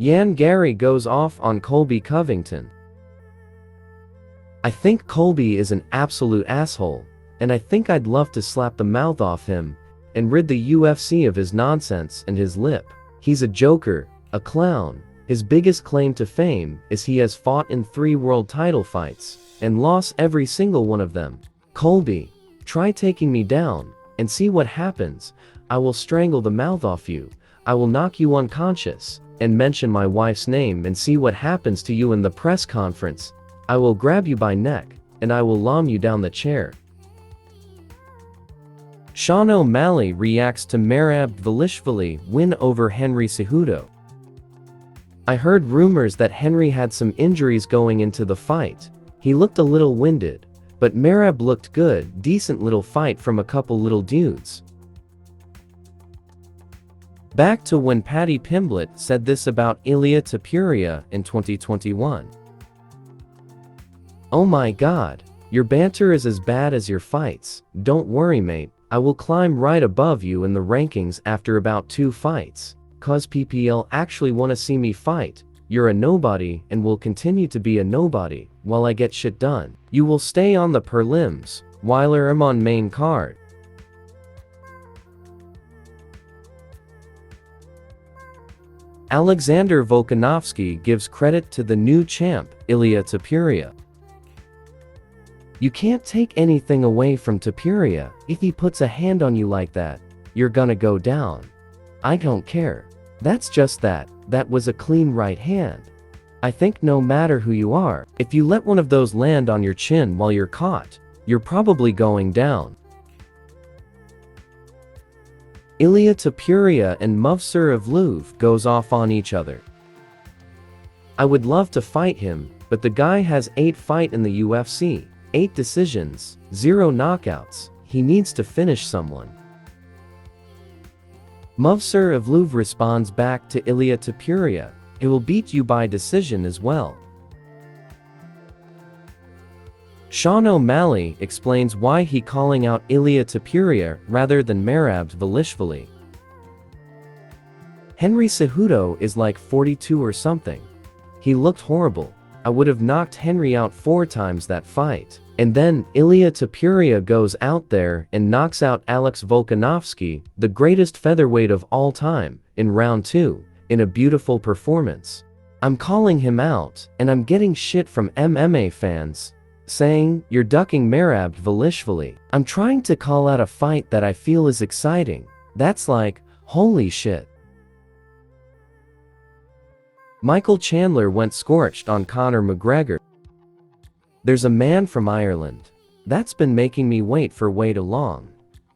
Garry goes off on Colby Covington. I think Colby is an absolute asshole, and I think I'd love to slap the mouth off him and rid the UFC of his nonsense and his lip. He's a joker, a clown. His biggest claim to fame is he has fought in 3 world title fights and lost every single one of them. Colby, try taking me down and see what happens. I will strangle the mouth off you. I will knock you unconscious and mention my wife's name and see what happens to you in the press conference. I will grab you by neck and I will lom you down the chair. Sean O'Malley reacts to Merab Dvalishvili win over Henry Cejudo. I heard rumors that Henry had some injuries going into the fight. He looked a little winded, but Merab looked good. Decent little fight from a couple little dudes. Back to when Paddy Pimblett said this about Ilia Topuria in 2021. Oh my god, your banter is as bad as your fights. Don't worry mate, I will climb right above you in the rankings after about 2 fights. Cause PPL actually wanna see me fight. You're a nobody and will continue to be a nobody while I get shit done. You will stay on the prelims while I'm on main card. Alexander Volkanovski gives credit to the new champ, Ilia Topuria. You can't take anything away from Topuria. If he puts a hand on you like that, you're gonna go down. I don't care. That's just that. That was a clean right hand. I think no matter who you are, if you let one of those land on your chin while you're caught, you're probably going down. Ilia Topuria and Movsar Evloev goes off on each other. I would love to fight him, but the guy has 8 fights in the UFC, 8 decisions, 0 knockouts. He needs to finish someone. Movsar Evloev responds back to Ilia Topuria, "It will beat you by decision as well." Sean O'Malley explains why he calling out Ilia Topuria rather than Merab Dvalishvili. Henry Cejudo is like 42 or something. He looked horrible. I would have knocked Henry out 4 times that fight. And then Ilia Topuria goes out there and knocks out Alex Volkanovski, the greatest featherweight of all time, in round 2, in a beautiful performance. I'm calling him out, and I'm getting shit from MMA fans, saying, "You're ducking Merab Dvalishvili." I'm trying to call out a fight that I feel is exciting. That's like, holy shit. Michael Chandler went scorched on Conor McGregor. There's a man from Ireland that's been making me wait for way too long.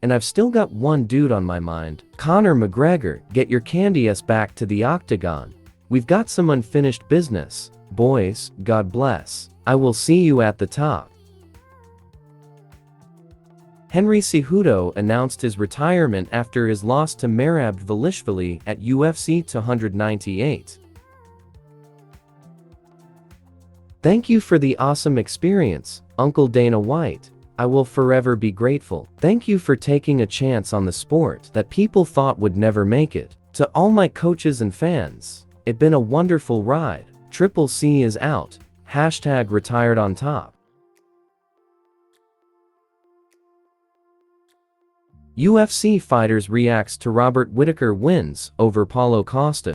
And I've still got one dude on my mind. Conor McGregor, get your candy ass back to the octagon. We've got some unfinished business. Boys, God bless. I will see you at the top. Henry Cejudo announced his retirement after his loss to Merab Dvalishvili at UFC 298. Thank you for the awesome experience, Uncle Dana White. I will forever be grateful. Thank you for taking a chance on the sport that people thought would never make it. To all my coaches and fans, it's been a wonderful ride. Triple C is out. #retired on top. UFC fighters reacts to Robert Whittaker wins over Paulo Costa.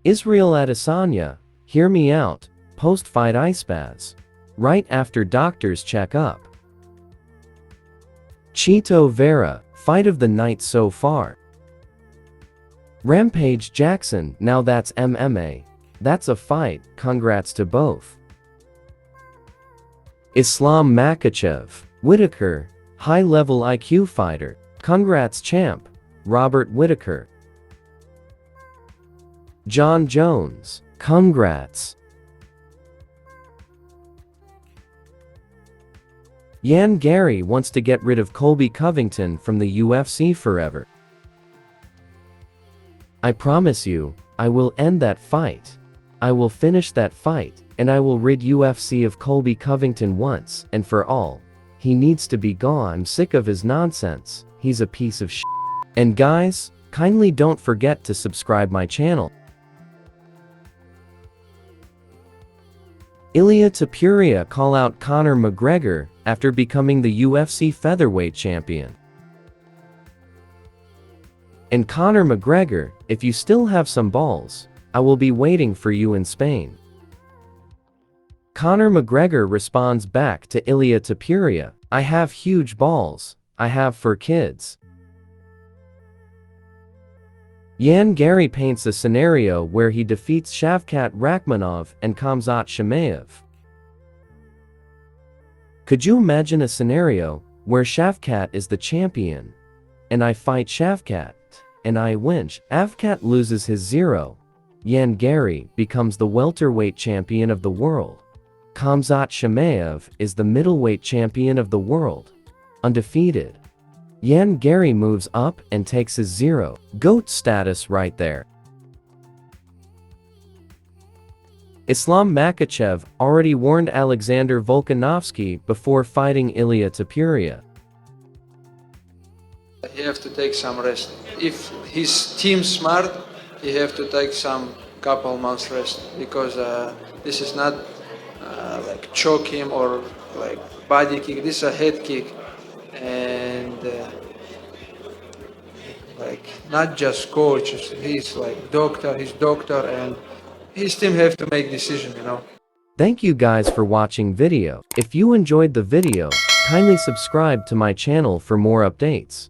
Israel Adesanya, hear me out, post-fight ice baths. Right after doctors check up. Chito Vera, fight of the night so far. Rampage Jackson, now that's MMA. That's a fight, congrats to both. Islam Makhachev, Whittaker, high-level IQ fighter, congrats champ, Robert Whittaker. John Jones, congrats. Garry wants to get rid of Colby Covington from the UFC forever. I promise you, I will end that fight. I will finish that fight, and I will rid UFC of Colby Covington once and for all. He needs to be gone. I'm sick of his nonsense. He's a piece of shit. And guys, Kindly don't forget to subscribe my channel. Ilia Topuria call out Conor McGregor after becoming the UFC featherweight champion. And Conor McGregor, if you still have some balls, I will be waiting for you in Spain. Conor McGregor responds back to Ilia Topuria, I have huge balls, I have for kids. Garry paints a scenario where he defeats Shavkat Rakhmonov and Khamzat Chimaev. Could you imagine a scenario where Shavkat is the champion, and I fight Shavkat, and I win? Shavkat loses his zero. Garry becomes the welterweight champion of the world. Khamzat Chimaev is the middleweight champion of the world, undefeated. Garry moves up and takes his zero GOAT status right there. Islam Makhachev already warned Alexander Volkanovski before fighting Ilia Topuria. He have to take some rest. If his team's smart, he have to take some couple months rest, because this is not like choke him or like body kick. This is a head kick, and like not just coach. He's like doctor. He's doctor, and his team have to make decision. Thank you guys for watching video. If you enjoyed the video, kindly subscribe to my channel for more updates.